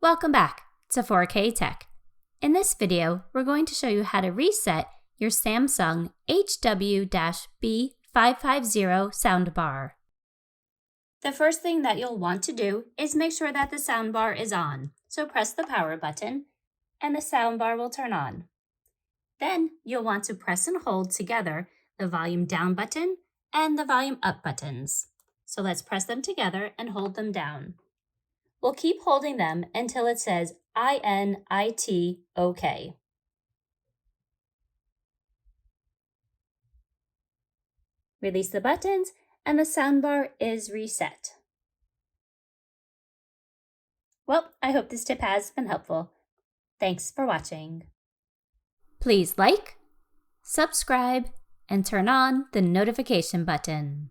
Welcome back to 4K Tech. In this video, we're going to show you how to reset your Samsung HW-B550 Soundbar. The first thing that you'll want to do is make sure that the soundbar is on. So press the power button and the soundbar will turn on. Then you'll want to press and hold together the volume down button and the volume up buttons. So let's press them together and hold them down. We'll keep holding them until it says INIT OK. Release the buttons and the soundbar is reset. Well, I hope this tip has been helpful. Thanks for watching. Please like, subscribe, and turn on the notification button.